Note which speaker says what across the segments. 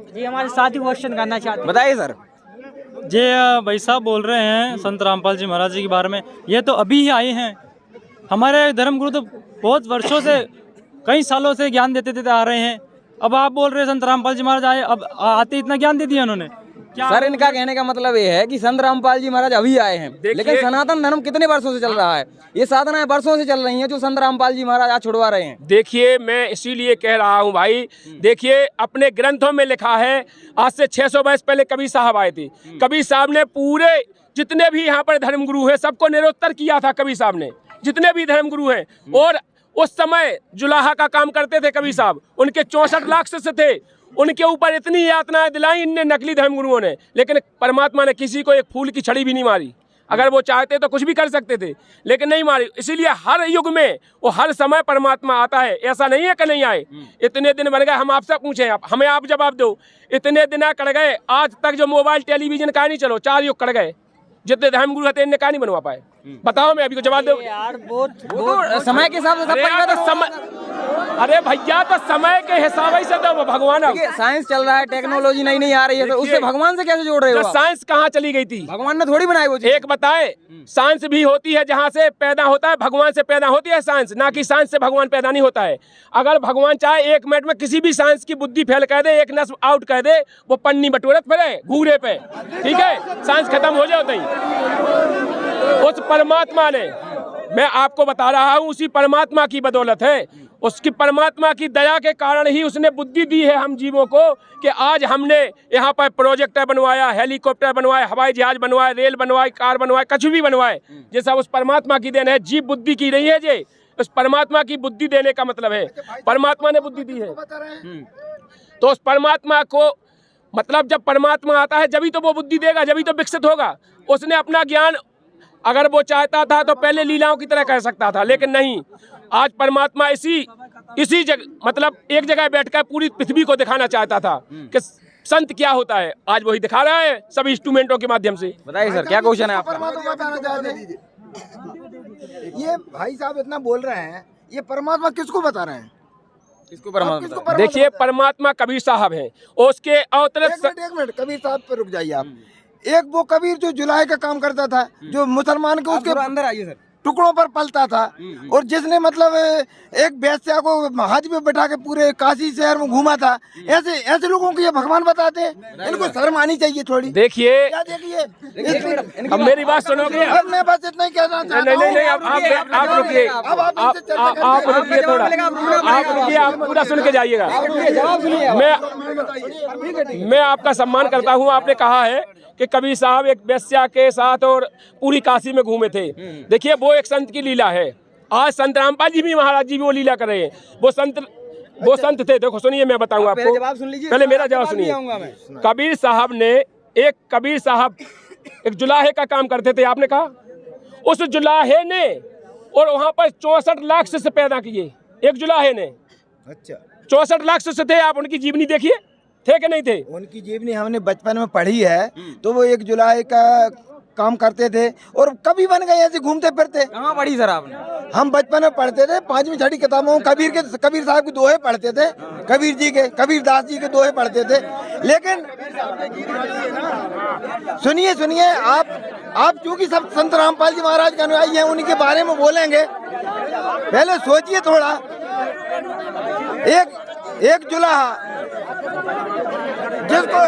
Speaker 1: जी हमारे साथी क्वेश्चन करना चाहते हैं।
Speaker 2: बताइए सर।
Speaker 3: जी भाई साहब बोल रहे हैं संत रामपाल जी महाराज जी के बारे में। ये तो अभी ही आए हैं। हमारे धर्मगुरु तो बहुत वर्षों से, कई सालों से ज्ञान देते देते आ रहे हैं। अब आप बोल रहे हैं संत रामपाल जी महाराज आए, अब आते इतना ज्ञान दे दिया उन्होंने क्या?
Speaker 2: सर इनका कहने का मतलब ये है कि संत रामपाल जी महाराज अभी आए हैं, लेकिन सनातन धर्म कितने वर्षों से चल रहा है? ये साधनाएं वर्षों से चल रही हैं जो संत रामपाल जी महाराज आज छुड़वा रहे हैं।
Speaker 4: देखिए मैं इसीलिए कह रहा हूँ भाई, देखिए अपने ग्रंथों में लिखा है, आज से 600 वर्ष पहले कबीर साहब आए थे। कबीर साहब ने पूरे जितने भी यहाँ पर धर्मगुरु हैं सबको निरुत्तर किया था। कबीर साहब ने जितने भी धर्मगुरु हैं, और उस समय जुलाहा का काम करते थे कबीर साहब। उनके 64 लाख शिष्य थे, उनके ऊपर इतनी यातनाएं दिलाई इन नकली धर्मगुरुओं ने, लेकिन परमात्मा ने किसी को एक फूल की छड़ी भी नहीं मारी। अगर वो चाहते तो कुछ भी कर सकते थे, लेकिन नहीं मारी। इसीलिए हर युग में वो हर समय परमात्मा आता है, ऐसा नहीं है कि नहीं आए। इतने दिन बन गए, हम आपसे पूछें, हमें आप जवाब दो, इतने दिन कट गए, आज तक जो मोबाइल टेलीविजन का नहीं चलो, 4 युग कट गए, जितने धर्मगुरु थे इनने का नहीं बनवा पाए। बताओ, मैं अभी को जवाब दो
Speaker 1: यार बहुत
Speaker 2: तो समय के हिसाब से सब
Speaker 4: अरे भैया तो समय के हिसाब से तो भगवान
Speaker 2: साइंस चल रहा है, टेक्नोलॉजी नई नहीं आ रही है, तो उससे भगवान से कैसे जोड़ रहे हो?
Speaker 4: साइंस कहाँ चली गई थी?
Speaker 2: भगवान ने थोड़ी बनाई वो चीज।
Speaker 4: एक बताए, साइंस भी होती है जहाँ से पैदा होता है, भगवान से पैदा होती है साइंस, ना कि साइंस से भगवान पैदा नहीं होता है। अगर भगवान चाहे 1 मिनट में किसी भी साइंस की बुद्धि फेल कर दे, एक नस्ल आउट कर दे, वो पन्नी बटोरत फिरे घूरे पे, ठीक है, साइंस खत्म हो जाता ही। उस परमात्मा ने, मैं आपको बता रहा हूँ, उसी परमात्मा की बदौलत है, उसकी परमात्मा की दया के कारण ही उसने बुद्धि दी है हम जीवों को कि आज हमने यहाँ पर प्रोजेक्टर बनवाया, हेलीकॉप्टर बनवाए, हवाई जहाज बनवाए, रेल बनवाए, कार बनवाए, कुछ भी बनवाए, ये सब उस परमात्मा की देन है। जीव बुद्धि की नहीं है, ये उस परमात्मा की बुद्धि देने का मतलब है, परमात्मा ने बुद्धि दी है। तो उस परमात्मा को, मतलब जब परमात्मा आता है जभी तो वो बुद्धि देगा, जभी तो विकसित होगा। उसने अपना ज्ञान, अगर वो चाहता था तो पहले लीलाओं की तरह कह सकता था, लेकिन नहीं। आज परमात्मा इसी जगह, मतलब एक जगह बैठकर पूरी पृथ्वी को दिखाना चाहता था कि संत क्या होता है। आज वही दिखा रहा है सब इंस्ट्रूमेंटों के माध्यम से।
Speaker 2: बताइए सर, क्या क्वेश्चन है आपका?
Speaker 5: परमात्मा बताना चाहते हैं। ये भाई साहब इतना बोल रहे हैं, ये परमात्मा किसको बता रहे हैं?
Speaker 2: किसको परमात्मा?
Speaker 4: देखिए परमात्मा कबीर साहब हैं, उसके अवतरित।
Speaker 5: एक मिनट कबीर साहब पे रुक जाइए आप। एक वो कबीर जो जुलाई का काम करता था, जो मुसलमान के उसके
Speaker 2: अंदर आइए सर,
Speaker 5: टुकड़ों पर पलता था, और जिसने मतलब एक वेश्या को हाथ में बैठा के पूरे काशी शहर में घूमा था। ऐसे लोगों को ये भगवान बताते हैं? इनको शर्म आनी चाहिए थोड़ी।
Speaker 4: देखिए
Speaker 5: क्या देखिए,
Speaker 4: अब मेरी बात सुनोगे?
Speaker 5: अब मैं बस इतना ही कहना चाहता हूं।
Speaker 4: नहीं, आप रुकिए, आप रुकिए थोड़ा, आप रुकिए, आप पूरा सुन के जाइएगा। मैं आपका सम्मान करता हूँ। आपने कहा है कि कबीर साहब एक वेश्या के साथ और पूरी काशी में घूमे थे। देखिए वो एक संत की लीला है। आज संत रामपाल जी भी, महाराज जी भी वो लीला कर रहे हैं। वो संत थे। देखो सुनिए, मैं बताऊंगा आपको, पहले मेरा जवाब सुनिए। कबीर साहब एक जुलाहे का काम करते थे। आपने कहा उस जुलाहे ने, और वहां पर 64 लाख शिष्य पैदा किए एक जुलाहे ने।
Speaker 5: अच्छा,
Speaker 4: 64 लाख शिष्य थे। आप उनकी जीवनी देखिए, थे कि नहीं थे?
Speaker 5: उनकी जीवनी हमने बचपन में पढ़ी है। तो वो एक जुलाई का काम करते थे और कभी बन गए ऐसे घूमते फिरते।
Speaker 2: कहाँ पढ़ी सर आपने?
Speaker 5: हम बचपन में पढ़ते थे, 5वीं 6वीं किताबों में कबीर साहब के दोहे पढ़ते थे, कबीरदास जी के दोहे पढ़ते थे। लेकिन सुनिए, आप चूंकि सब संत रामपाल जी महाराज के अनुयायी हैं, उनके बारे में बोलेंगे, पहले सोचिए थोड़ा। एक जुलाहा जिसको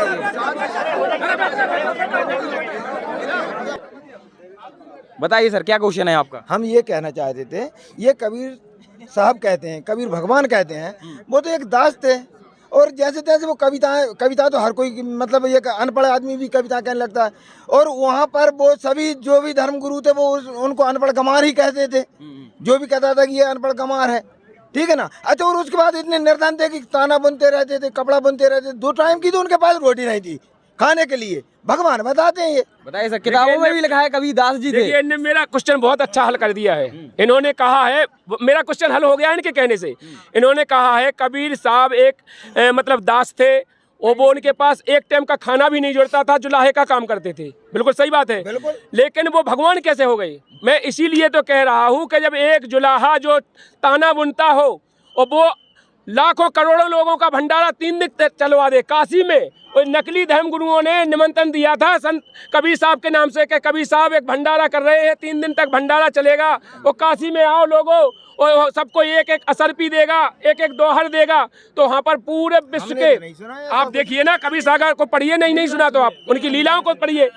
Speaker 2: बताइए सर, क्या क्वेश्चन है आपका?
Speaker 5: हम ये कहना चाहते थे, ये कबीर साहब कहते हैं, कबीर भगवान कहते हैं, वो तो एक दास थे। और जैसे तैसे वो कविता तो हर कोई, मतलब ये अनपढ़ आदमी भी कविता कहने लगता है। और वहाँ पर वो सभी जो भी धर्मगुरु थे वो उनको अनपढ़ गंवार ही कहते थे। जो भी कहता था कि ये अनपढ़ गंवार है, ठीक है ना। अच्छा, और उसके बाद इतने निर्धन थे कि ताना बुनते रहते थे, कपड़ा बुनते रहते थे। 2 टाइम की तो उनके पास रोटी नहीं थी खाने के लिए। भगवान बताते हैं ये।
Speaker 2: बताइए सर, किताबों में भी लिखा है कबीरदास जी थे।
Speaker 4: इन्होंने मेरा क्वेश्चन बहुत अच्छा हल कर दिया है। इन्होंने कहा है, मेरा क्वेश्चन हल हो गया इनके कहने से। इन्होंने कहा है कबीर साहब एक मतलब दास थे, और वो उनके पास एक टाइम का खाना भी नहीं जुड़ता था, जुलाहे का काम करते थे। बिल्कुल सही बात है, लेकिन वो भगवान कैसे हो गए? मैं इसीलिए तो कह रहा हूँ कि जब एक जुलाहा जो ताना बुनता हो और वो लाखों करोड़ों लोगों का भंडारा 3 दिन तक चलवा दे। काशी में और नकली धर्म गुरुओं ने निमंत्रण दिया था संत कबीर साहब के नाम से कि कबीर साहब एक भंडारा कर रहे हैं, 3 दिन तक भंडारा चलेगा, वो काशी में आओ लोगों, और सबको एक एक असरपी देगा, एक एक दोहर देगा। तो वहाँ पर पूरे विश्व के आप देखिए ना, कबीर सागर को पढ़िए, नहीं सुना तो आप उनकी लीलाओं को पढ़िए।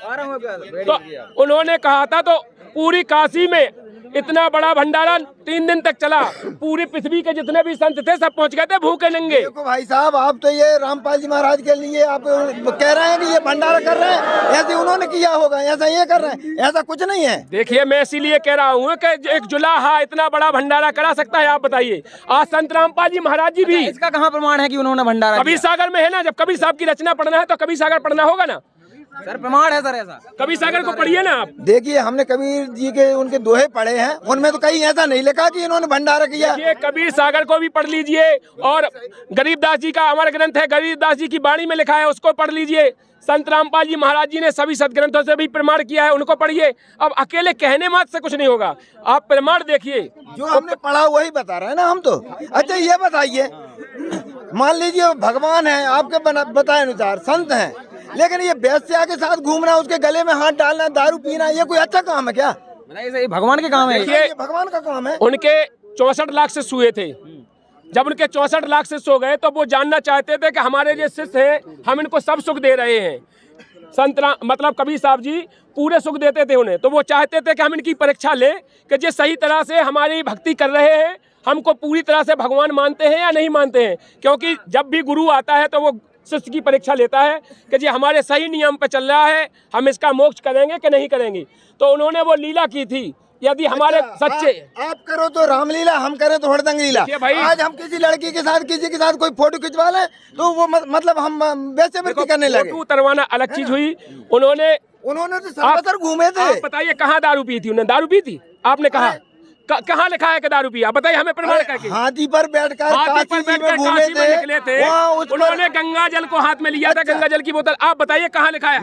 Speaker 4: तो उन्होंने कहा था, तो पूरी काशी में इतना बड़ा भंडारा 3 दिन तक चला, पूरी पृथ्वी के जितने भी संत थे सब पहुंच गए थे भूखे नंगे।
Speaker 5: देखो भाई साहब, आप तो ये रामपाल जी महाराज के लिए आप कह रहे हैं कि ये भंडारा कर रहे हैं, ऐसे उन्होंने किया होगा, ऐसा ये कर रहे हैं, ऐसा कुछ नहीं है।
Speaker 4: देखिए मैं इसीलिए कह रहा हूँ कि एक जुलाहा इतना बड़ा भंडारा करा सकता है, आप बताइए। आज संत रामपाल जी महाराज जी भी,
Speaker 2: इसका कहाँ प्रमाण है कि उन्होंने भंडारा
Speaker 4: कबीर सागर में है ना, जब कबीर साहब की रचना पढ़ना है तो कबीर सागर पढ़ना होगा ना
Speaker 2: सर, प्रमाण है सर ऐसा।
Speaker 4: कबीर सागर को पढ़िए ना आप।
Speaker 5: देखिए हमने कबीर जी के उनके दोहे पढ़े हैं, उनमें तो कहीं ऐसा नहीं लिखा कि इन्होंने भंडारा किया।
Speaker 4: ये कबीर सागर को भी पढ़ लीजिए, और गरीबदास जी का अमर ग्रंथ है, गरीबदास जी की वाणी में लिखा है, उसको पढ़ लीजिए। संत रामपाल जी महाराज जी ने सभी सदग्रंथों से भी प्रमाण किया है, उनको पढ़िए। अब अकेले कहने मात्र से कुछ नहीं होगा, आप प्रमाण देखिए।
Speaker 5: जो हमने पढ़ा वही बता रहे हैं ना हम तो। अच्छा ये बताइए, मान लीजिए भगवान है, आपके बताए अनुसार संत हैं, लेकिन ये बेस्या के साथ घूमना, उसके गले में हाथ डालना, दारू पीना, ये कोई अच्छा काम है क्या?
Speaker 2: ये भगवान के काम है,
Speaker 5: ये भगवान का काम है।
Speaker 4: उनके 64 लाख शिष्य हुए थे। जब उनके 64 लाख शिष्य हो गए तो वो जानना चाहते थे कि हमारे जो शिष्य हैं, हम इनको सब सुख दे रहे हैं। मतलब कबीर साहब जी पूरे सुख देते थे उन्हें, तो वो चाहते थे कि हम इनकी परीक्षा लें कि जो सही तरह से हमारी भक्ति कर रहे हैं, हमको पूरी तरह से भगवान मानते हैं या नहीं मानते हैं। क्योंकि जब भी गुरु आता है तो वो शिष्य की परीक्षा लेता है कि जी हमारे सही नियम पर चल रहा है, हम इसका मोक्ष करेंगे कि नहीं करेंगे। तो उन्होंने वो लीला की थी, यदि हमारे सच्चे
Speaker 5: आप करो तो रामलीला, हम करें तो हरदंग लीला।
Speaker 4: भाई
Speaker 5: आज हम किसी लड़की के साथ, किसी के साथ कोई फोटो खिंचवा लें तो वो मतलब हम वैसे वृत्ति करने लगे।
Speaker 4: फोटो उतरवाना अलग चीज हुई। उन्होंने
Speaker 5: तो सर्वतर घूमे थे।
Speaker 4: आप बताइए कहाँ दारू पी थी? उन्होंने दारू पी थी? आपने कहा कहाँ लिखा है कि दारू पिया? बताइए हमें प्रमाण करके।
Speaker 5: हाथी पर बैठकर
Speaker 4: काशी में निकले थे, उन्होंने गंगा जल को हाथ में लिया था, गंगा जल की बोतल। आप बताइए कहाँ लिखा है?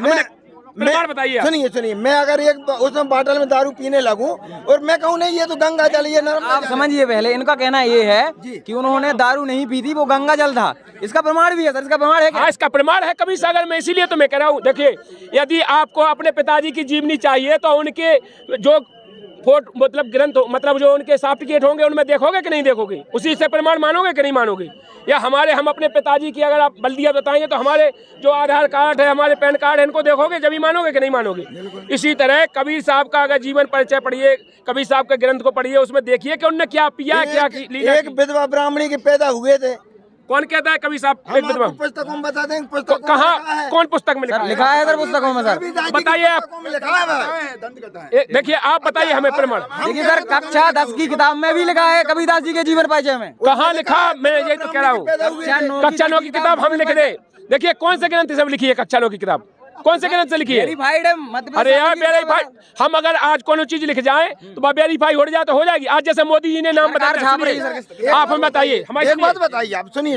Speaker 4: प्रमाण बताइए।
Speaker 5: सुनिए, मैं अगर एक उसमें बोतल में दारू पीने लगूं और मैं कहूँ नहीं ये तो गंगा जल, ये
Speaker 2: आप समझिए पहले, इनका कहना ये है कि उन्होंने दारू नहीं पी थी, वो गंगा जल था। इसका प्रमाण भी है सर, इसका प्रमाण है क्या?
Speaker 4: हाँ, इसका प्रमाण है कबीर सागर में। इसीलिए तो मैं कह रहा हूँ, देखिए यदि आपको अपने पिताजी की जीवनी चाहिए तो उनके जो मतलब ग्रंथ, मतलब जो उनके सर्टिफिकेट होंगे उनमें देखोगे कि नहीं देखोगे? उसी से प्रमाण मानोगे कि नहीं मानोगे? या हम अपने पिताजी की अगर आप बल्दिया बताएंगे तो हमारे जो आधार कार्ड है, हमारे पैन कार्ड है, इनको देखोगे जब ही मानोगे कि नहीं मानोगे? इसी तरह कबीर साहब का अगर जीवन परिचय पढ़िए, कबीर साहब के ग्रंथ को पढ़िए, उसमें देखिए कि उन्होंने क्या पिया, क्या लीला।
Speaker 5: एक विधवा ब्राह्मणी के पैदा हुए थे।
Speaker 4: कौन कहता है कबीर साहब? एक विधवा
Speaker 5: पुस्तकों में बता दें,
Speaker 4: कहाँ, कौन पुस्तक में
Speaker 2: लिखा है सर? पुस्तकों में सर
Speaker 4: बताइए आप। देखिए आप बताइए हमें प्रमाण।
Speaker 2: देखिए सर, कक्षा 10 की किताब में भी लिखा है कबीरदास जी के जीवन परिचय में।
Speaker 4: कहाँ लिखा? मैं ये तो कह रहा हूँ, कक्षा 9 की किताब हम लिख दे। देखिए कौन से ग्रंथ से लिखी है कक्षा 9 की किताब? कौन से ग्रंथ से लिखी है? अरे यार वेरीफाइड, हम अगर आज कोई चीज लिख जाए तो वेरीफाई हो जाए तो हो जाएगी। आज जैसे मोदी जी ने नाम बताया, आप हमें बताइए।
Speaker 5: एक बात बताइए आप, सुनिए,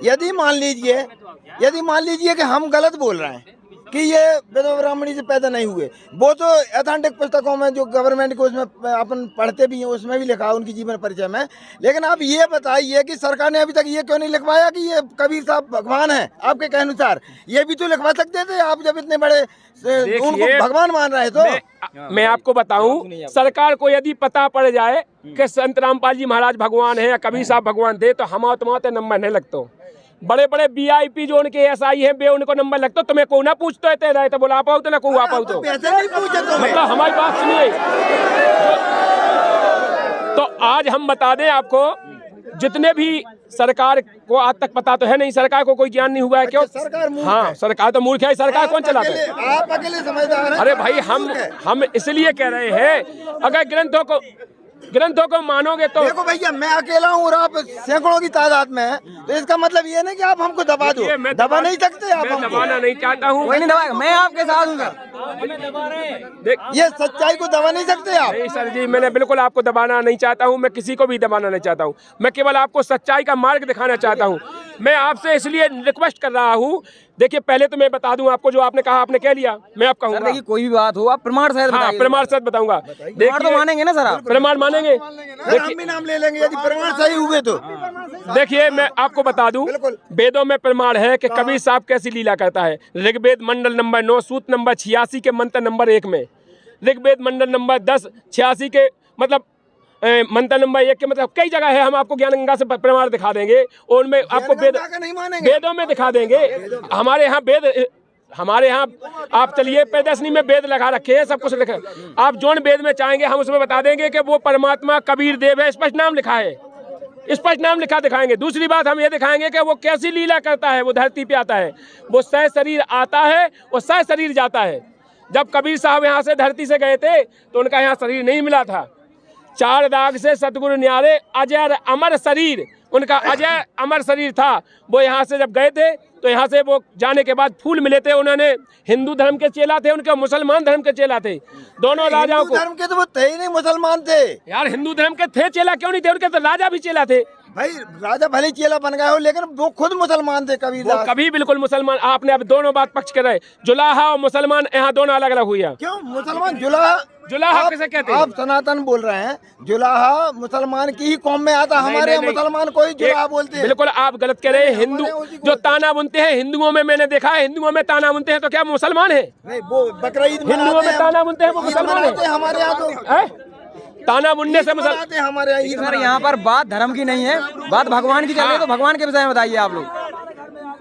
Speaker 5: यदि मान लीजिए कि हम गलत बोल रहे हैं कि ये विधवा ब्राह्मणी से पैदा नहीं हुए, वो तो ऑथेंटिक पुस्तकों में जो गवर्नमेंट को उसमें अपन पढ़ते भी हैं उसमें भी लिखा है उनकी जीवन परिचय में। लेकिन आप ये बताइए कि सरकार ने अभी तक ये क्यों नहीं लिखवाया कि ये कबीर साहब भगवान है? आपके कहने अनुसार ये भी तो लिखवा सकते थे आप, जब इतने बड़े उनको भगवान मान रहे तो।
Speaker 4: मैं आपको बताऊं, सरकार को यदि पता पड़ जाए कि संत रामपाल जी महाराज भगवान है या कबीर साहब भगवान थे तो हम तुम्हारे नंबर नहीं लगते। बड़े बड़े VIP जो उनके SI हैं, बे उनको नंबर लगता, तुम्हें को ना पूछते थे तो बोला पाओ तो ना को पाओ तो मतलब हमारी बात सुनिए। तो आज हम बता दें आपको, जितने भी सरकार को आज तक पता तो है नहीं, सरकार को कोई ज्ञान नहीं हुआ है। क्यों? हाँ, सरकार तो मूर्ख है। सरकार कौन चलाता है?
Speaker 5: आप अकेले समझदार हैं।
Speaker 4: अरे भाई हम इसलिए कह रहे हैं, अगर ग्रंथों को मानोगे तो।
Speaker 5: देखो भैया, मैं अकेला हूँ और आप सैकड़ों की तादाद में हैं, तो इसका मतलब ये नहीं कि आप हमको दबा दो। दबा नहीं सकते आप।
Speaker 4: मैं दबाना नहीं चाहता हूँ।
Speaker 2: कोई नहीं दबाएगा, मैं आपके साथ हूँ सर।
Speaker 5: ये सच्चाई को दबा नहीं सकते आप।
Speaker 4: नहीं सर जी, मैंने बिल्कुल आपको दबाना नहीं चाहता हूँ। मैं किसी को भी दबाना नहीं चाहता हूँ। मैं केवल आपको सच्चाई का मार्ग दिखाना चाहता हूँ। मैं आपसे इसलिए रिक्वेस्ट कर रहा हूँ। देखिए पहले तो मैं बता दूं आपको, जो आपने कहा आपने कह लिया, मैं आप कहूँगा।
Speaker 2: देखिए कोई भी बात हो आप प्रमाण सहित बताइए।
Speaker 4: प्रमाण सहित बताऊंगा।
Speaker 2: प्रमाण तो मानेंगे ना सर आप?
Speaker 4: प्रमाण मानेंगे?
Speaker 5: हम भी नाम ले लेंगे यदि प्रमाण सही हुए तो।
Speaker 4: देखिए मैं आपको बता दूं, वेदों में प्रमाण है कि कबीर साहब कैसी लीला करता है। ऋग्वेद मंडल नंबर 9 सूत्र नंबर 86 के मंत्र नंबर 1 में, ऋग्वेद मंडल नंबर 10 86 के मतलब मंत्र नंबर 1 के मतलब कई जगह है, हम आपको ज्ञान गंगा से प्रमाण दिखा देंगे और उनमें आपको वेदों में दिखा देंगे। हमारे यहाँ आप चलिए प्रदर्शनी में वेद लगा रखे हैं, सब कुछ लिखा है। आप जोन वेद में चाहेंगे हम उसमें बता देंगे कि वो परमात्मा कबीर देव है, स्पष्ट नाम लिखा है, स्पष्ट नाम लिखा दिखाएंगे। दूसरी बात हम ये दिखाएंगे कि वो कैसी लीला करता है। वो धरती पे आता है, वो सह शरीर आता है और सह शरीर जाता है। जब कबीर साहब यहाँ से धरती से गए थे तो उनका यहाँ शरीर नहीं मिला था। 4 दाग से सतगुरु न्यारे अजय अमर शरीर, उनका अजय अमर शरीर था। वो यहाँ से जब गए थे तो यहाँ से वो जाने के बाद फूल मिले थे। उन्होंने हिंदू धर्म के चेला थे, उनके मुसलमान धर्म के चेला थे। दोनों राजाओं को
Speaker 5: धर्म के तो वो थे ही नहीं, मुसलमान थे
Speaker 4: यार। हिंदू धर्म के थे, चेला क्यों नहीं थे? उनके तो राजा भी चेला थे
Speaker 5: भाई। राजा भले चेला बन गए हो लेकिन वो खुद मुसलमान थे कबीर दास।
Speaker 4: कभी बिल्कुल मुसलमान। आपने अब दोनों बात पक्ष कर रहे, जुलाहा और मुसलमान यहाँ दोनों अलग अलग हुई है।
Speaker 5: क्यों मुसलमान जुलाहा
Speaker 4: किसे कहते हैं?
Speaker 5: आप सनातन बोल रहे हैं, जुलाहा मुसलमान की ही कौम में आता। हमारे यहाँ मुसलमान कोई जुलाहा बोलते हैं।
Speaker 4: बिल्कुल आप गलत कह रहे हैं। हिंदू जो ताना बुनते हैं, हिंदुओं में मैंने देखा है, हिंदुओं में ताना बुनते हैं तो क्या मुसलमान है?
Speaker 5: नहीं, वो बकरा ईद
Speaker 4: हिंदुओं में ताना बुनते हैं वो मुसलमान है?
Speaker 5: हमारे यहाँ तो
Speaker 4: ताना बुनने से मुसलमान
Speaker 5: हमारे यहाँ।
Speaker 2: सर यहाँ पर बात धर्म की नहीं है, बात भगवान की चल रही है, तो भगवान के विषय में बताइए आप लोग।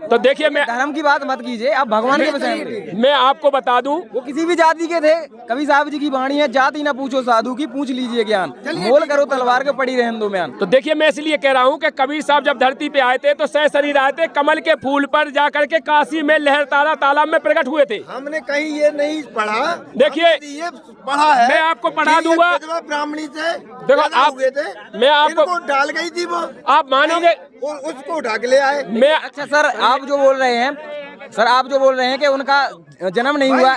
Speaker 4: तो देखिए मैं
Speaker 2: धर्म की बात मत कीजिए, आप भगवान के विषय में।
Speaker 4: मैं आपको बता दूं,
Speaker 2: वो किसी भी जाति के थे। कबीर साहब जी की वाणी है, जाति न पूछो साधु की, पूछ लीजिए ज्ञान, मोल करो तलवार के पड़ी रहे हिंदू में।
Speaker 4: तो देखिए मैं इसलिए कह रहा हूं कि कबीर साहब जब धरती पे आए थे तो सह शरीर आए थे, कमल के फूल पर जाकर के काशी में लहर तारा तालाब में प्रकट हुए थे।
Speaker 5: हमने कहीं ये नहीं पढ़ा।
Speaker 4: देखिए
Speaker 5: ये पढ़ा है,
Speaker 4: मैं आपको पढ़ा दूंगा।
Speaker 5: ब्राह्मणी से
Speaker 4: देखो आप
Speaker 5: हुए थे,
Speaker 4: मैं आपको
Speaker 5: डाल गई थी वो,
Speaker 4: आप मानोगे
Speaker 5: उसको उठा के ले आए।
Speaker 4: मैं
Speaker 2: अच्छा सर आप जो बोल रहे हैं, कि उनका जन्म नहीं हुआ।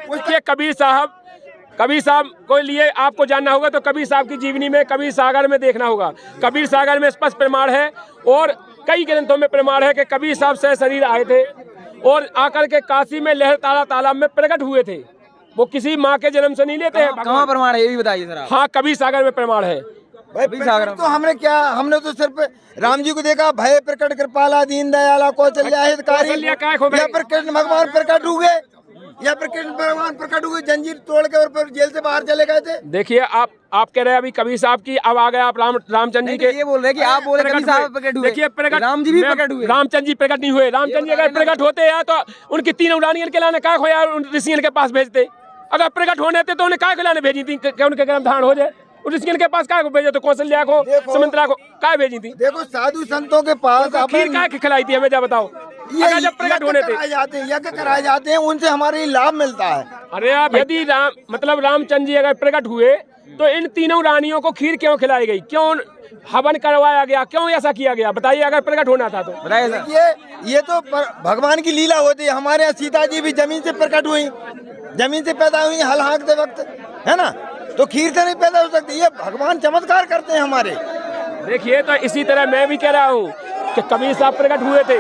Speaker 4: उसके कबीर साहब को लिए आपको जानना होगा तो कबीर साहब की जीवनी में कबीर सागर में देखना होगा। कबीर सागर में स्पष्ट प्रमाण है और कई ग्रंथों में प्रमाण है कि कबीर साहब सह शरीर आए थे और आकर के काशी में लहर तारा तालाब में प्रकट हुए थे। वो किसी माँ के जन्म से नहीं लेते हैं।
Speaker 2: कहाँ प्रमाण है ये भी बताइए सर आप।
Speaker 4: हाँ कबीर सागर में प्रमाण है।
Speaker 5: तो हमने तो सिर्फ राम जी को देखा, भय प्रकट कृपाला दीन दयाला कौशल्या हितकारी। या फिर कृष्ण भगवान प्रकट हुए, या फिर कृष्ण भगवान प्रकट हुए जंजीर तोड़ के और फिर जेल से बाहर चले गए थे।
Speaker 4: देखिए आप कह रहे हैं अभी कबीर साहब की, अब आ गए आप रामचंद्र जी के।
Speaker 2: ये बोल रहे हैं कि आप बोले कबीर साहब प्रकट हुए।
Speaker 4: देखिए प्रकट
Speaker 2: राम जी भी प्रकट हुए,
Speaker 4: रामचंद्र जी प्रकट नहीं हुए। रामचंद्र जी अगर प्रकट होते हैं तो उनकी 3 उड़ानियन के लाने क्या खोया ऋषियों के पास भेजते। अगर प्रकट होने थे तो उन्हें क्या खिलाने भेजी थी कि उनके गर्म धारण हो जाए। ऋषियों के पास क्या भेजे? तो कौशल्या को सुमित्रा को क्या भेजी थी?
Speaker 5: देखो साधु संतों के पास
Speaker 4: खीर क्या खिलाई थी हमें, जा बताओ। अगर जब प्रकट होने थे
Speaker 5: यज्ञ कराए जाते हैं, उनसे हमारे लाभ मिलता है।
Speaker 4: अरे आप यदि रामचंद्र जी अगर प्रकट हुए तो इन तीनों रानियों को खीर क्यों खिलाई गई? क्यों हवन करवाया गया? क्यों ऐसा किया गया? बताइए अगर प्रकट होना था तो
Speaker 5: बताइए। ये तो भगवान की लीला होती है। हमारे यहाँ सीता जी भी जमीन से प्रकट हुई, जमीन से पैदा हुई हल हाँकते वक्त, है ना? तो खीर से नहीं पैदा हो सकती। ये भगवान चमत्कार करते हैं हमारे।
Speaker 4: देखिए तो इसी तरह मैं भी कह रहा हूँ कि कबीर साहब प्रकट हुए थे,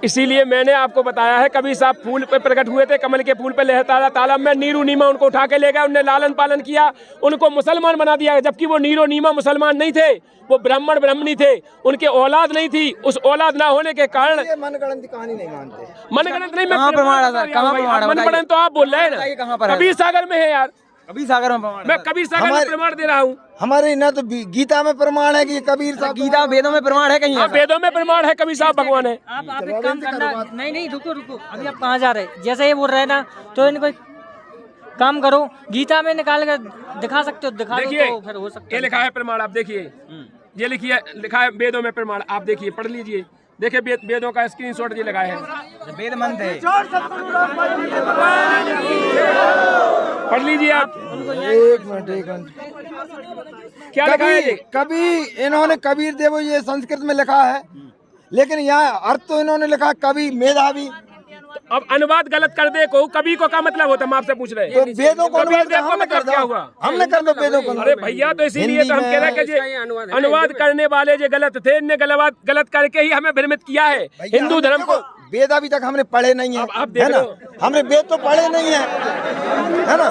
Speaker 4: इसीलिए मैंने आपको बताया है। कबीर साहब फूल पे प्रकट हुए थे, कमल के फूल पे लहर तारा तालाब में। नीरू नीमा उनको उठा के ले गया, उन्हें लालन पालन किया, उनको मुसलमान बना दिया। जबकि वो नीरो नीमा मुसलमान नहीं थे, वो ब्राह्मण ब्राह्मणी थे, उनके औलाद नहीं थी। उस औलाद ना होने के कारण
Speaker 5: मनगढ़ंत कहानी नहीं मानते।
Speaker 4: मनगढ़ंत नहीं,
Speaker 2: कहाँ प्रमाण है सर? कहाँ प्रमाण है?
Speaker 4: मनगढ़ंत तो आप बोल रहे हैं ना, कबीर सागर में है यार।
Speaker 2: कबीर सागर में प्रमाण,
Speaker 4: मैं कबीर सागर में प्रमाण दे रहा हूँ।
Speaker 5: हमारे ना तो गीता में प्रमाण है कि कबीर साहब,
Speaker 2: गीता वेदों में प्रमाण है कहीं?
Speaker 4: वेदों में प्रमाण है कबीर साहब भगवान है।
Speaker 1: आप एक काम करना, नहीं रुको अभी आप कहाँ जा रहे हैं? जैसे ये बोल रहे हैं ना, तो इनको काम करो, गीता में निकाल कर दिखा सकते हो, दिखा दो तो फिर हो सकता है।
Speaker 4: ये लिखा है प्रमाण, आप देखिए, ये लिखा है वेदों में प्रमाण, आप देखिए, पढ़ लीजिए। देखिए वेदों का स्क्रीनशॉट ये लगाया है,
Speaker 2: वेद मंत्र है,
Speaker 4: पढ़ लीजिए आप।
Speaker 5: एक मिनट
Speaker 4: क्या लिखा है?
Speaker 5: कभी इन्होंने कबीर देव ये संस्कृत में लिखा है, लेकिन यहाँ अर्थ तो इन्होंने लिखा कवि मेधावी।
Speaker 4: अब अनुवाद गलत कर दे को कवि को क्या मतलब होता है? हम आपसे पूछ रहे हैं।
Speaker 5: तो वेदों को
Speaker 4: कबीर देव को मतलब क्या हुआ?
Speaker 5: हमने कर दो वेदों को।
Speaker 4: अरे भैया तो इसीलिए तो हम कह रहे हैं कि अनुवाद करने वाले जो गलत थे, इनने गलत करके ही हमें भ्रमित किया है हिंदू धर्म को।
Speaker 5: वेद अभी तक हमने पढ़े नहीं है, है ना? हमने वेद तो पढ़े नहीं है ना?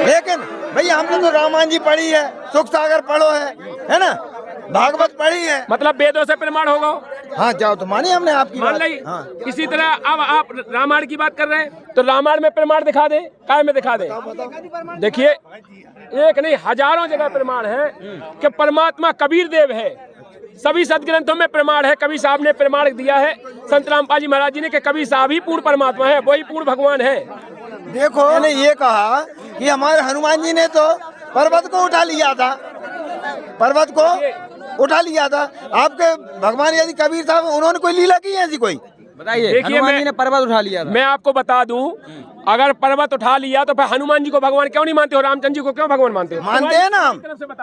Speaker 5: लेकिन भैया हमने तो रामायण जी पढ़ी है, सुख सागर पढ़ो है ना? भागवत पढ़ी है,
Speaker 4: मतलब वेदों से प्रमाण होगा।
Speaker 5: हाँ जाओ तो मानी हमने आपकी
Speaker 4: मान
Speaker 5: बात।
Speaker 4: ली।
Speaker 5: हाँ।
Speaker 4: इसी तरह अब आप रामायण की बात कर रहे हैं तो रामायण में प्रमाण दिखा दें, काय में दिखा दें। देखिए एक नहीं हजारों जगह प्रमाण है कि परमात्मा कबीर देव है। सभी सदग्रंथों में प्रमाण है। कबीर साहब ने प्रमाण दिया है संत रामपाल जी महाराज जी ने कि कबीर साहब ही पूर्ण परमात्मा है, वही पूर्ण भगवान है।
Speaker 5: देखो मैंने ये कहा कि हमारे हनुमान जी ने तो पर्वत को उठा लिया था, पर्वत को उठा लिया था। आपके भगवान यदि कबीर साहब उन्होंने कोई लीला की है ऐसी कोई?
Speaker 2: बताइए, हनुमान जी ने पर्वत उठा लिया था।
Speaker 4: मैं आपको बता दूं, अगर पर्वत उठा लिया तो फिर हनुमान जी को भगवान क्यों नहीं मानते हो? रामचंद्र जी को क्यों भगवान मानते हो?
Speaker 5: मानते हैं ना हम,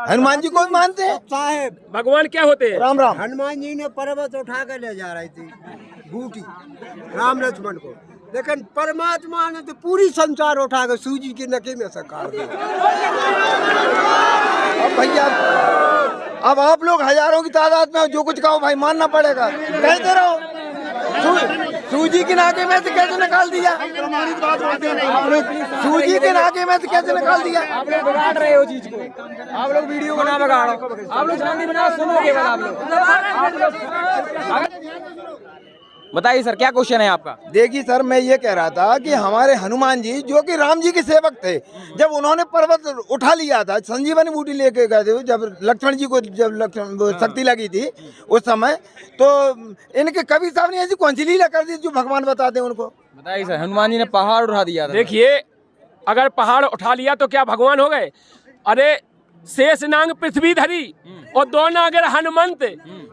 Speaker 5: हनुमान जी को भी मानते हैं।
Speaker 6: साहेब
Speaker 4: भगवान क्या होते हैं?
Speaker 5: राम राम।
Speaker 6: हनुमान जी ने पर्वत उठा कर ले जा रही थी बूटी राम लक्ष्मण को, लेकिन परमात्मा ने तो पूरी संसार उठा कर सूजी के नके में से काट दिया।
Speaker 5: अब भैया अब आप लोग हजारों की तादाद में हो, जो कुछ कहो भाई मानना पड़ेगा, कहते रहो। सूजी के नाके में से कैसे निकाल दिया? सूजी के नाके में से कैसे निकाल दिया?
Speaker 2: आप लोग बिगाड़ रहे हो चीज को, आप लोग वीडियो को ना बिगाड़ो, आप लोग शांति बनाओ, सुनो केवल आप लोग। बताइए सर, क्या क्वेश्चन है आपका?
Speaker 5: देखिए सर, मैं ये कह रहा था कि हमारे हनुमान जी जो कि राम जी के सेवक थे, जब उन्होंने पर्वत उठा लिया था, संजीवनी बूटी लेके गए थे, जब लक्ष्मण जी को जब लक्ष्मण शक्ति लगी थी उस समय, तो इनके कबीर साहब ने ऐसी कौन सी लीला कर दी जो भगवान बताते हैं उनको?
Speaker 2: बताइए सर, हनुमान जी ने पहाड़ उठा दिया था।
Speaker 4: देखिए अगर पहाड़ उठा लिया तो क्या भगवान हो गए? अरे शेष नांग पृथ्वी धरी और दो नागर हनुमंत,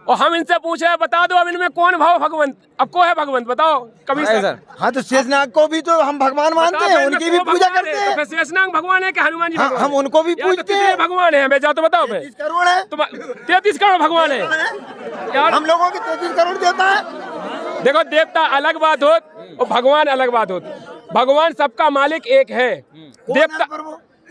Speaker 4: और हम इनसे पूछे बता दो अब इनमें कौन भाव भगवंत? अब को है भगवंत बताओ कभी
Speaker 2: सर?
Speaker 5: हाँ तो शेषनाग को भी तो हम भगवान मानते हैं, उनकी भी पूजा करते हैं।
Speaker 4: तो शेषनाग भगवान है कि हनुमान जी?
Speaker 5: हम उनको भी पूजते हैं।
Speaker 4: भगवान है हमें, जाओ तो बताओ।
Speaker 5: 33 करोड़ है,
Speaker 4: 33 करोड़ भगवान है यार।
Speaker 5: हम लोगों की 33 करोड़ देवता है।
Speaker 4: देखो देवता अलग बात हो और भगवान अलग बात हो। भगवान सबका मालिक एक है।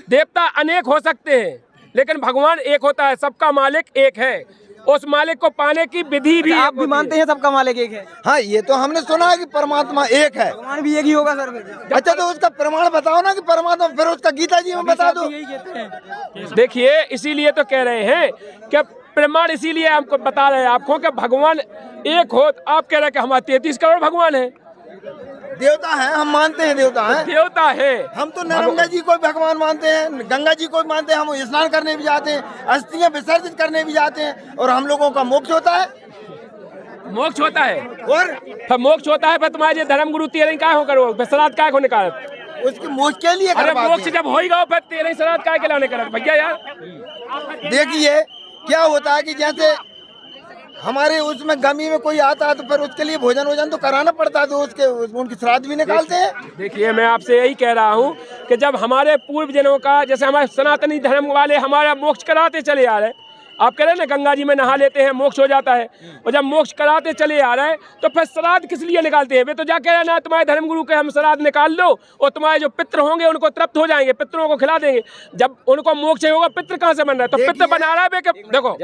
Speaker 4: देवता अनेक हो सकते हैं लेकिन भगवान एक होता है, सबका मालिक एक है। उस मालिक को पाने की विधि भी
Speaker 2: आप भी मानते हैं सबका मालिक एक है?
Speaker 5: हाँ ये तो हमने सुना है कि परमात्मा एक है।
Speaker 2: भगवान भी एक ही होगा सर?
Speaker 5: अच्छा तो उसका प्रमाण बताओ ना कि परमात्मा, फिर उसका गीता जी में बता दो।
Speaker 4: देखिए इसीलिए तो कह रहे हैं कि प्रमाण इसीलिए हमको बता रहे हैं आपको कि भगवान एक हो। आप कह रहे हैं कि हमारे 33 करोड़ भगवान है।
Speaker 5: देवता है, हम मानते हैं देवता है,
Speaker 4: देवता है।
Speaker 5: हम तो नर्मदा जी को भगवान मानते हैं, गंगा जी को भी मानते हैं, हम स्नान करने भी जाते हैं, अस्थियां विसर्जित करने भी जाते हैं, और हम लोगों का मोक्ष होता है।
Speaker 4: मोक्ष होता है
Speaker 5: और
Speaker 4: फिर मोक्ष होता है, फिर तुम्हारे धर्म गुरु 13 काय हो करो, फिर श्राद्ध काय को निकाल?
Speaker 5: उसके मोक्ष के लिए
Speaker 4: अरे
Speaker 5: करवाते
Speaker 4: मोक्ष
Speaker 5: हैं।
Speaker 4: जब होएगा फिर 13 श्राद्ध काय के लाने कर भैया यार।
Speaker 5: देखिए क्या होता है कि जैसे हमारे उसमें गमी में कोई आता है तो फिर उसके लिए भोजन वोजन तो कराना पड़ता है, तो उसके उनकी श्राद्ध भी निकालते हैं।
Speaker 4: देखिए मैं आपसे यही कह रहा हूँ कि जब हमारे पूर्व जनों का, जैसे हमारे सनातनी धर्म वाले हमारा मोक्ष कराते चले आ रहे हैं, आप कह रहे हैं ना गंगा जी में नहा लेते हैं मोक्ष हो जाता है, और जब मोक्ष कराते चले आ रहे हैं तो फिर श्राद्ध किस लिए निकालते हैं? वे तो जा कह रहे ना तुम्हारे धर्म गुरु के हम श्राद्ध निकाल दो और तुम्हारे जो पितृ होंगे उनको तृप्त हो जाएंगे, पितरों को खिला देंगे। जब उनको मोक्ष होगा पितृ कहाँ से बन रहा है? तो पितृ बना रहा है वे, देखो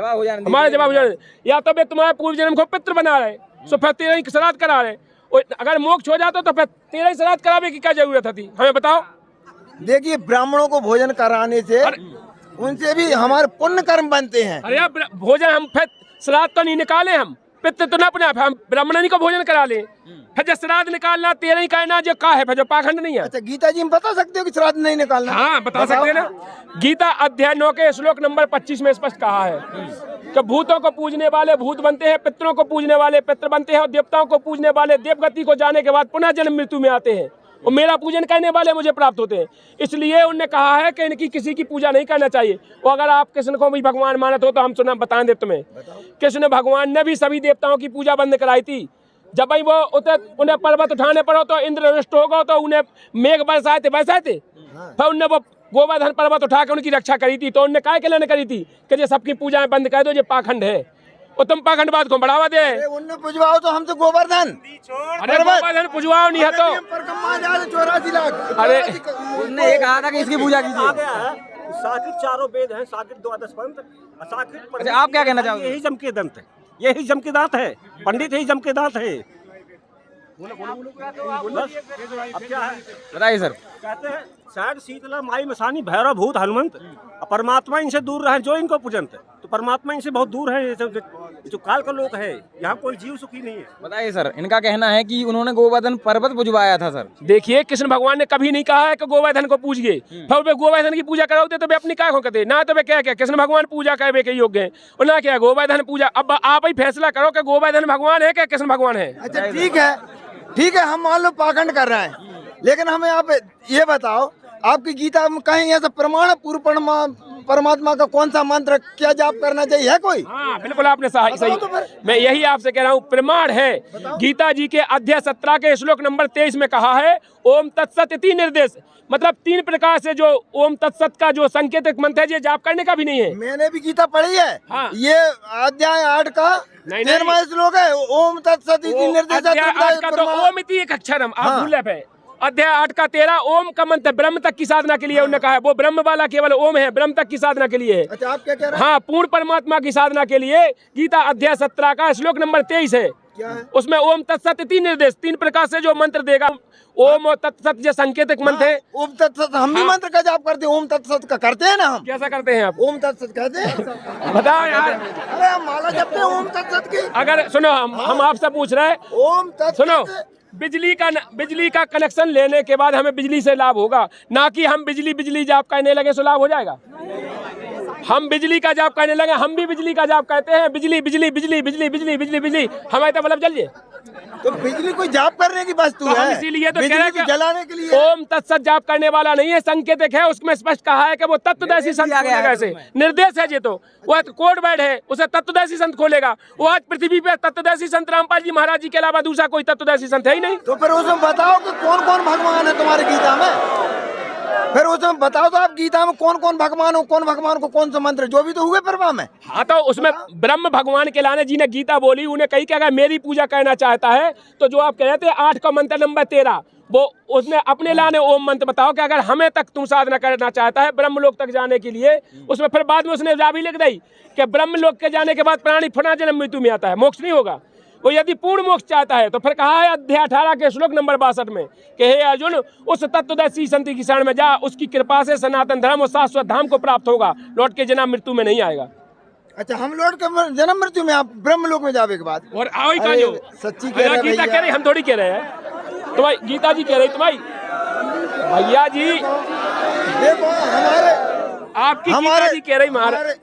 Speaker 4: हमारे जवाब हो जाने, या तो वे तुम्हारे पूर्व जन्म को पितृ बना रहे तो फिर 13 श्राद्ध करा रहे, और अगर मोक्ष हो जाता तो फिर 13 श्राद्ध करावे की क्या जरूरत थी? हमें बताओ।
Speaker 5: देखिए ब्राह्मणों को भोजन कराने से उनसे भी हमारे पुण्य कर्म बनते हैं।
Speaker 4: अरे यार भोजन हम फिर श्राद्ध तो नहीं निकाले, हम पितृ तो ना अपने हम ब्राह्मण को भोजन करा ले, फिर जब श्राद्ध निकालना 13 कहना जो का है, फिर जो पाखंड नहीं है।
Speaker 5: अच्छा गीता जी में बता सकते हो कि श्राद्ध नहीं निकालना?
Speaker 4: हाँ बता सकते हैं ना। गीता अध्याय 9 के श्लोक नंबर 25 में स्पष्ट कहा है कि भूतों को पूजने वाले भूत बनते हैं, पितरों को पूजने वाले पितृ बनते हैं, और देवताओं को पूजने वाले देवगति को जाने के बाद पुनः जन्म मृत्यु में आते हैं, और मेरा पूजन करने वाले मुझे प्राप्त होते हैं। इसलिए उनने कहा है कि इनकी किसी की पूजा नहीं करना चाहिए। और अगर आप कृष्ण को भी भगवान मानते हो तो हम सुना बता दें तुम्हें, कृष्ण भगवान ने भी सभी देवताओं की पूजा बंद कराई थी। जब भाई वो उन्हें पर्वत उठाने पड़ो तो इंद्र रुष्ट होगा तो उन्हें मेघ बरसाए थे फिर उनने वो गोवर्धन पर्वत उठा के उनकी रक्षा करी थी। तो उनने काय के लिए करी थी कि ये सबकी पूजा बंद कर दो, ये पाखंड है, और तुम पाखंडवाद को बढ़ावा दे।
Speaker 5: उनने पुजवाओ तो हमसे गोवर्धन,
Speaker 4: अरे गोवर्धन पुजवाओ नहीं है तो
Speaker 5: 84 लाख।
Speaker 4: अरे
Speaker 2: उसने ये कहा था कि इसकी पूजा कीजिए।
Speaker 6: साकिर चारों वेद हैं, साकिर द्वादश पंथ,
Speaker 2: अच्छा आप क्या कहना चाहोगे?
Speaker 6: यही जम के दंत है, यही जम के दांत है, पंडित यही जम के दांत है। अब क्या है
Speaker 2: बताइए सर।
Speaker 6: कहते हैं शायद शीतला माई मसानी भैरव भूत हनुमंत, परमात्मा इनसे दूर रहे जो इनको पूजनते। तो
Speaker 7: परमात्मा इनसे बहुत दूर है। ये जो काल का लोक है, यहाँ कोई जीव सुखी नहीं है।
Speaker 2: बताइए सर, इनका कहना है कि उन्होंने गोवर्धन पर्वत बुझवाया था सर।
Speaker 4: देखिए, कृष्ण भगवान ने कभी नहीं कहा है कि गोवर्धन को पूजिए, फिर वे गोवर्धन की पूजा कराओगे तो वे अपनी क्या कहते ना, तो वे क्या क्या कृष्ण भगवान पूजा करे के योग्य है और ना क्या गोवर्धन पूजा। अब आप ही फैसला करो कि गोवर्धन भगवान है कि कृष्ण भगवान है।
Speaker 5: अच्छा ठीक है, हम मान लो पाखंड कर रहे हैं, लेकिन हमें आप ये बताओ, आपकी गीता में कहीं ऐसा प्रमाण पूर्ण परमात्मा का कौन सा मंत्र क्या जाप करना चाहिए है कोई?
Speaker 4: हाँ बिल्कुल, आपने सही मैं यही आपसे कह रहा हूँ, प्रमाण है। गीता जी के अध्याय 17 के श्लोक नंबर 23 में कहा है ओम तत्सत इति निर्देश, मतलब 3 प्रकार से जो ओम तत्सत का जो संकेतक मंत्र है, ये जाप करने का भी नहीं है।
Speaker 5: मैंने भी गीता पढ़ी है।
Speaker 4: हाँ।
Speaker 5: ये अध्याय 8 का 13वां श्लोक है, ओम तत्सत इति निर्देश।
Speaker 4: अध्याय 8 का तो ओम इति एक अक्षरम, आप भूल रहे। अध्याय 8 का 13 ओम का मंत्र ब्रह्म तक की साधना के लिए उन्होंने कहा है, वो ब्रह्म वाला केवल ओम है, ब्रह्म तक की साधना के लिए है।
Speaker 5: अच्छा, आप क्या कह रहे हैं?
Speaker 4: हाँ, पूर्ण परमात्मा की साधना के लिए गीता अध्याय 17 का श्लोक नंबर 23 है।
Speaker 5: क्या है?
Speaker 4: उसमें ओम तत्सत इति निर्देश 3 प्रकार से जो मंत्र देगा, ओम और तत्सत जो संकेतक मंत्र है।
Speaker 5: ओम तत्सत हम भी मंत्र का जाप करते हैं, ओम तत्सत का करते हैं ना हम।
Speaker 4: कैसा करते हैं आप?
Speaker 5: ओम तत्सत कहते हैं।
Speaker 4: बताओ यार।
Speaker 5: अरे हम माला जपते हैं ओम तत्सत की।
Speaker 4: अगर सुनो, हम आपसे पूछ रहे हैं,
Speaker 5: ओम तत्सत।
Speaker 4: सुनो, बिजली का कनेक्शन लेने के बाद हमें बिजली से लाभ होगा, ना कि हम बिजली जाप करने लगे तो लाभ हो जाएगा। हम बिजली का जाप करने लगे, हम भी बिजली का जाप कहते हैं, बिजली बिजली बिजली बिजली बिजली बिजली बिजली, हमारे तो बल्ब जल जाए।
Speaker 5: तो बिजली कोई जाप करने की वस्तु
Speaker 4: तो
Speaker 5: है,
Speaker 4: हम इसीलिए तो कह रहे हैं कि
Speaker 5: जलाने के लिए।
Speaker 4: ओम तत्सत जाप करने वाला नहीं है, संकेतक है। उसमें स्पष्ट कहा है कि वो तत्वदर्शी संत खोलेगा, ऐसे निर्देश है। ये तो वो कोड वर्ड है, उसे तत्वदर्शी संत खोलेगा। वो आज पृथ्वी पे तत्वदर्शी संत रामपाल जी महाराज जी के अलावा दूसरा कोई तत्वदर्शी संत है ही नहीं।
Speaker 5: तो फिर उसमें बताओ कि कौन कौन भगवान है तुम्हारी गीता में, फिर उसमें बताओ तो आप गीता में कौन कौन भगवान हो, कौन भगवान को कौन सा मंत्र, जो भी तो हुए परवा में।
Speaker 4: हाँ, तो उसमें ब्रह्म भगवान के लाने जी ने गीता बोली, उन्हें कही कि अगर मेरी पूजा करना चाहता है तो जो आप कह रहे थे 8 का मंत्र नंबर 13, वो उसने अपने लाने ओम मंत्र बताओ कि अगर हमें तक तुम साधना करना चाहता है ब्रह्म लोक तक जाने के लिए। उसमें फिर बाद में उसने भी लिख दी कि ब्रह्म लोक के जाने के बाद प्राणी पुनः जन्म मृत्यु में आता है, मोक्ष नहीं होगा। वो यदि पूर्ण मोक्ष चाहता है तो फिर कहा है अध्याय 18 के श्लोक नंबर 62 में कि हे अर्जुन, उस तत्वदर्शी संत की शरण में जा, उसकी कृपा से सनातन धर्म और शाश्वत धाम को प्राप्त होगा, लौट के जन्म मृत्यु में नहीं आएगा।
Speaker 5: अच्छा, हम लौट के जन्म मृत्यु में, आप ब्रह्म लोक में जाने के बाद
Speaker 4: और आओ ही कहा जो
Speaker 5: सच्ची कह रहे
Speaker 4: गीता कह रही, हम थोड़ी कह रहे हैं, तो भाई गीता जी कह रही, तो भाई भैया जी
Speaker 5: देखो
Speaker 4: आपकी गीता जी कह रही,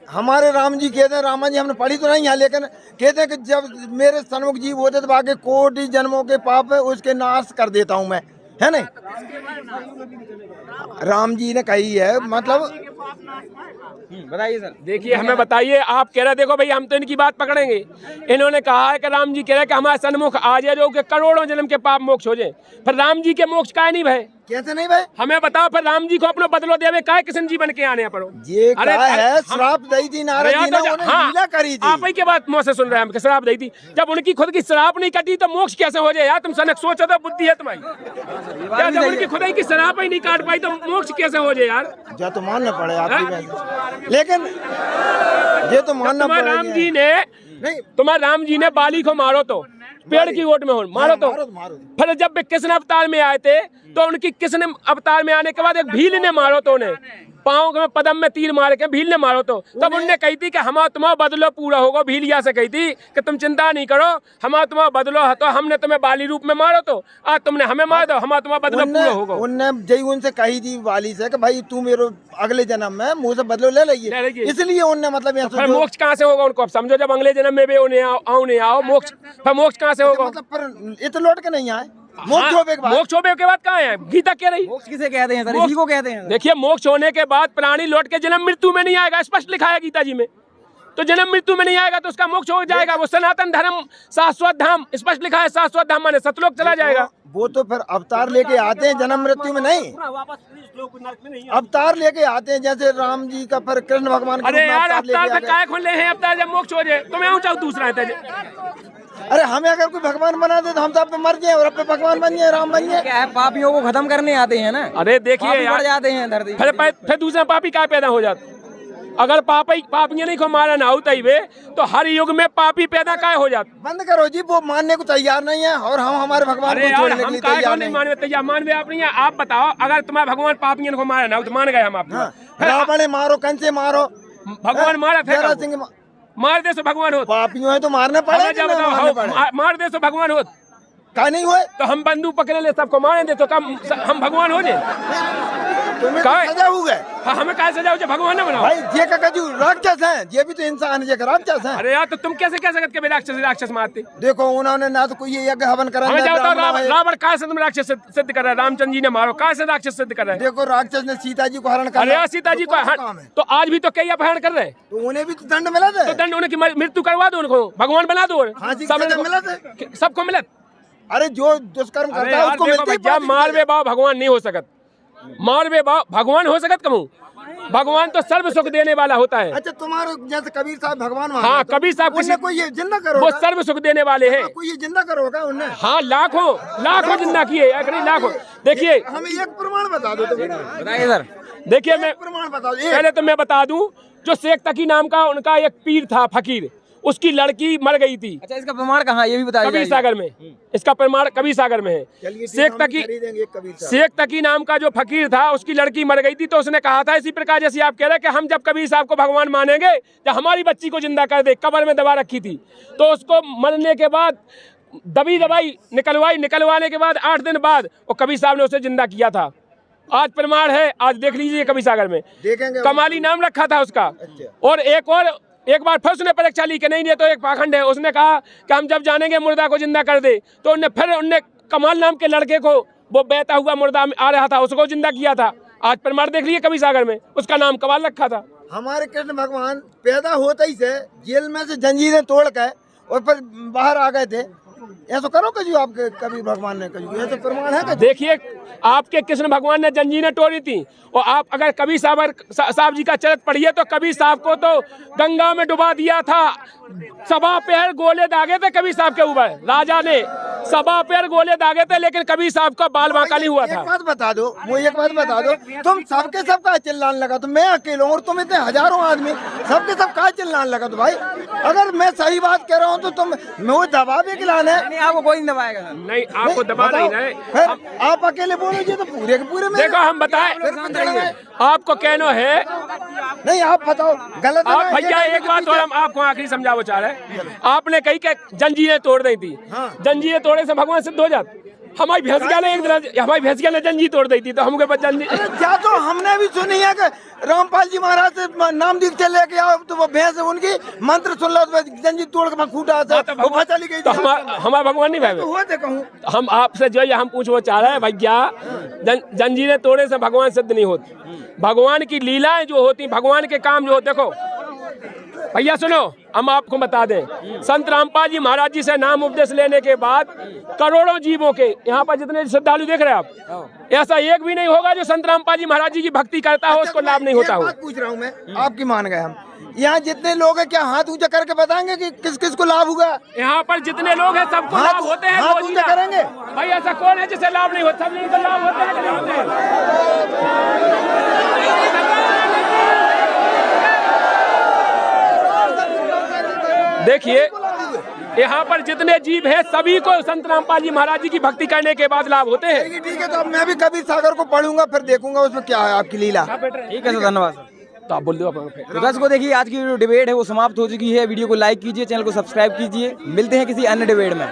Speaker 5: हमारे राम जी कहते हैं, रामा जी हमने पढ़ी तो नहीं है, लेकिन कहते हैं कि जब मेरे सन्मुख जीव होते तो बाकी कोटि जन्मों के पाप है उसके नाश कर देता हूँ मैं, है नहीं? राम जी ने कही है, मतलब
Speaker 2: बताइए सर।
Speaker 4: देखिए, हमें बताइए, आप कह रहे देखो भाई हम तो इनकी बात पकड़ेंगे। इन्होंने कहा है कि राम जी कह रहे कि हमारे सन्मुख आ जाए जो कि करोड़ों जन्म के पाप मोक्ष हो जाए। फिर राम जी के मोक्ष का नहीं भाई,
Speaker 5: कैसे नहीं भाई?
Speaker 4: हमें बताओ, फिर राम जी को अपना बदलो देवे काय किशन जी बन के आने पड़ो।
Speaker 5: ये क्या है? श्राप दी थी नारद जी ने, उन्हें लीला करी थी।
Speaker 4: आप ही के बात मुँह से सुन रहे हैं हम, श्राप दी थी। जब उनकी खुद की श्राप नहीं कटी तो मोक्ष कैसे हो जाए यार? तुम सनक सोचो तो बुद्धि है तुम्हारी क्या? जब उनकी खुद की श्राप ही नहीं काट पाई तो मोक्ष कैसे हो जाए यार?
Speaker 5: जो तो मानना पड़े आपकी, लेकिन ये तो मानना पड़े।
Speaker 4: राम जी ने नहीं, तुम्हारे राम जी ने बाली को मारो तो पेड़ की ओट में हो, मारो तो। फिर जब वे कृष्ण अवतार में आए थे तो उनकी कृष्ण अवतार में आने के बाद एक भील ने मारो तो, उन्हें पाँव में पदम में तीर मार के भील ने मारो तो। तब उनने कही थी कि हमारा तुम्हारा बदलो पूरा होगा। भीलिया से कही थी कि तुम चिंता नहीं करो, हमारा तुम्हारा बदलो है, तो हमने तुम्हें बाली रूप में मारो तो आज तुमने हमें मार दो, हमारा तुम्हारा बदलो पूरा होगा।
Speaker 5: उनने जय उनसे कही थी वाली से कि भाई तू मेरे अगले जन्म में मुँह से बदलो ले लेगी, इसलिए उनने मतलब
Speaker 4: मोक्ष कहाँ से होगा उनको? अब समझो, जब अगले जन्म में भी उन्हें आओ मोक्ष, फिर मोक्ष कहाँ से होगा?
Speaker 5: मतलब पर ये तो लौट के नहीं आए। मोक्ष
Speaker 4: होने के बाद कहाँ है? गीता कह रही
Speaker 2: मोक्ष किसे कहते हैं सर? इसी को कहते हैं।
Speaker 4: देखिए, मोक्ष होने के बाद प्राणी लौट के जन्म मृत्यु में नहीं आएगा, स्पष्ट लिखा है गीता जी में। तो जन्म मृत्यु में नहीं आएगा तो उसका मोक्ष हो जाएगा। वो सनातन धर्म शाश्वत धाम, स्पष्ट लिखा है, शाश्वत धाम माने सतलोक चला जाएगा।
Speaker 5: वो तो फिर अवतार लेके आते हैं जन्म मृत्यु में नहीं, अवतार लेके आते हैं जैसे राम जी का, फिर कृष्ण भगवान।
Speaker 4: अरे यार, अवतार पे काय खोले हैं? अवतार जब मोक्ष हो जाए तो मैं आऊँ चाहूँ दूसरा है।
Speaker 5: अरे हमें अगर कोई भगवान बना दे तो हम तो अब मर जाए और अब भगवान बन जाए, राम बन जाए।
Speaker 2: क्या है, पापियों को खत्म करने आते हैं ना।
Speaker 4: अरे देखिए
Speaker 2: बढ़ जाते हैं धरती,
Speaker 4: फिर दूसरा पापी क्या पैदा हो जाता? अगर पापियां नहीं को मारा ना होता ही वे, तो हर युग में पापी पैदा काय हो जाता?
Speaker 5: बंद करो जी, वो मानने को तैयार नहीं है और हम हमारे भगवान को छोड़ने के लिए तैयार नहीं।
Speaker 4: मानवे तैयार, मानवे आप नहीं है। आप बताओ, अगर तुम्हारे भगवान पापियों को मारा ना तो मान गए हम आप।
Speaker 5: रावण मारो, कंसे मारो,
Speaker 4: भगवान मारा थे, मार दे सो भगवान हो।
Speaker 5: पापियों है तो मारने
Speaker 4: हमें
Speaker 5: पड़े
Speaker 4: जब बताओ, मार दे सो भगवान हो
Speaker 5: का नहीं हुए
Speaker 4: तो हम बंदूक पकड़े ले सबको मारे दे तो कम हम भगवान हो जाए।
Speaker 5: तुम्हें
Speaker 4: काय?
Speaker 5: तो सजा हो गए
Speaker 4: हाँ, हमें क्या सजा हो जाए भगवान ने बनाओ।
Speaker 5: भाई ये का कजू राक्षस है, ये भी तो इंसान है, ये राक्षस है।
Speaker 4: अरे यार तो तुम कैसे कह सकते कि राक्षस मारते।
Speaker 5: देखो उन्होंने ना तो कोई ये यज्ञ हवन करा,
Speaker 4: हमें
Speaker 5: ना
Speaker 4: क्या बताओ
Speaker 5: ब्राह्मण है।
Speaker 4: रावण कहाँ से तुम राक्षस सिद्ध कर रहा है। रामचंद्र जी ने मारो कहाँ से राक्षस सिद्ध कर रहे हैं।
Speaker 5: देखो राक्षस ने सीता जी को हरण कर
Speaker 4: अरे यार सीता जी को तो आज भी तो कई अपहरण कर रहे हैं,
Speaker 5: तो उन्हें भी तो दंड मिला था,
Speaker 4: तो दंड उनकी मृत्यु करवा दो, उनको भगवान बना दो,
Speaker 5: फांसी की सजा मिला था।
Speaker 4: सबको मिलत।
Speaker 5: अरे जो दुष्कर्म
Speaker 4: अरे
Speaker 5: करता है
Speaker 4: यार
Speaker 5: उसको
Speaker 4: देखो
Speaker 5: मिलती है
Speaker 4: भैया,
Speaker 5: फांसी की
Speaker 4: मारवे बाव भगवान नहीं हो सकत। मारवे बाव भगवान हो सकत कहूँ। भगवान तो सर्व सुख देने वाला होता है।
Speaker 5: अच्छा तुम्हारे जैसे कबीर साहब भगवान
Speaker 4: हाँ, कबीर साहब
Speaker 5: उनने कोई ये जिंदा करो,
Speaker 4: वो सर्व सुख देने वाले हैं।
Speaker 5: कोई ये जिंदा करोगा उनने?
Speaker 4: हाँ, लाखों जिंदा किए, लाखों। देखिए
Speaker 5: हमें एक प्रमाण बता दो,
Speaker 2: बताइए सर।
Speaker 4: देखिए मैं
Speaker 5: प्रमाण बता दो।
Speaker 4: पहले तो मैं बता दूं, जो शेख तकी नाम का उनका एक पीर था फकीर, उसकी लड़की मर गई थी।
Speaker 2: अच्छा, इसका प्रमाण कहाँ है ये भी बताइए।
Speaker 4: कबीर सागर में, इसका प्रमाण कबीर सागर में है। शेख तकी नाम का जो फकीर था, उसकी लड़की मर गई थी, तो उसने कहा था इसी प्रकार जैसे आप कह रहे हैं कि हम जब कबीर साहब को भगवान मानेंगे जब हमारी बच्ची को जिंदा कर दे। कब्र में दबा रखी थी, तो उसको मरने के बाद दवाई निकलवाने के बाद 8 दिन बाद वो कबीर साहब ने उसे जिंदा किया था। आज प्रमाण है, आज देख लीजिए कबीर सागर में।
Speaker 5: देखेंगे।
Speaker 4: कमाली नाम रखा था उसका। और एक बार फिर उसने परीक्षा ली कि नहीं ये तो एक पाखंड है। उसने कहा कि हम जब जानेंगे मुर्दा को जिंदा कर दे, तो उनने कमाल नाम के लड़के को, वो बहता हुआ मुर्दा आ रहा था, उसको जिंदा किया था। आज प्रमाण देख लिए कबीर सागर में, उसका नाम कमाल रखा था।
Speaker 5: हमारे कृष्ण भगवान पैदा होते ही से जेल में से जंजीरें तोड़ कर और फिर बाहर आ गए थे। ऐसा करो कजू आपके कबीर भगवान ने कजू, ये तो प्रमाण है।
Speaker 4: देखिए आपके कृष्ण भगवान ने जंजीरें तोड़ी थी, और आप अगर कबीर साहब जी का चरित्र पढ़िए तो कबीर साहब को तो गंगा में डुबा दिया था। 7 पैर गोले दागे थे कबीर साहब के ऊपर, राजा ने 7 पैर गोले दागे थे, लेकिन कबीर साहब का बाल बांका नहीं हुआ था।
Speaker 5: एक बात बता दो, तुम सबके सब का चिल्लाने लगा, तो मैं अकेला हूँ और तुम इतने हजारों आदमी सबके सब का चिल्लाने लगा। तो भाई अगर मैं सही बात कह रहा हूँ तो तुम मैं दबा भी खिलाना है।
Speaker 2: नहीं, आपको कोई नहीं दबाएगा सर।
Speaker 4: नहीं, आपको दबा नहीं रहे।
Speaker 5: फिर आप अकेले बोलोगे तो पूरे के पूरे में।
Speaker 4: देखो हम बताएं, आपको कहना है
Speaker 5: नहीं, आप बताओ गलत है
Speaker 4: आप
Speaker 5: ना,
Speaker 4: भैया।
Speaker 5: ये
Speaker 4: एक बात और हम आपको आखिरी समझाना चाह रहे हैं। आपने कही कि जंजीरें तोड़ दी थी, जंजीरें तोड़ने से भगवान सिद्ध हो जाते। हमारी भैंसिया ने जंजीर तोड़ दी थी, तो हमके पास जंजीर
Speaker 5: क्या तो हमने भी सुनी है कि रामपाल जी महाराज से नाम दीक्षा लेके आओ तो वो भैंस उनकी मंत्र सुन लो तो जंजीर तोड़ के फूटा था, वो चली गई।
Speaker 4: तो हमारा भगवान नहीं भाई।
Speaker 5: हुआ देखो
Speaker 4: हम आपसे जो हम पूछना चाह रहे हैं भैया, जंजीरें तोड़ने से भगवान सिद्ध नहीं होती। भगवान की लीलाएं जो होती, भगवान के काम जो होते, देखो भैया सुनो, हम आपको बता दें, संत रामपाल जी महाराज जी से नाम उपदेश लेने के बाद करोड़ों जीवों के, यहाँ पर जितने श्रद्धालु देख रहे हैं आप, ऐसा एक भी नहीं होगा जो संत रामपाल जी महाराज जी की भक्ति करता हो उसको लाभ नहीं होता हो।
Speaker 5: पूछ रहा हूँ मैं, आपकी मान गए हम, यहाँ जितने लोग हैं क्या हाथ ऊंचा करके बताएंगे कि किस किस को लाभ होगा?
Speaker 4: यहाँ पर जितने लोग हैं सबको लाभ होते हैं।
Speaker 5: हाथ ऊंचा करेंगे
Speaker 4: भाई, ऐसा कौन है जिसे लाभ नहीं होता? सब लोगों को लाभ होते हैं कि नहीं होते? देखिए यहाँ पर जितने जीव हैं सभी को संत रामपाल जी महाराज जी की भक्ति करने के बाद लाभ होते हैं।
Speaker 5: ठीक है, तो अब मैं भी कबीर सागर को पढ़ूंगा, फिर देखूंगा उसमें क्या है आपकी लीला।
Speaker 2: ठीक है सर, धन्यवाद सर।
Speaker 4: तो आप बोल दो।
Speaker 2: तो दर्शकों देखिए, आज की जो डिबेट है वो समाप्त हो चुकी है। वीडियो को लाइक कीजिए, चैनल को सब्सक्राइब कीजिए। मिलते हैं किसी अन्य डिबेट में।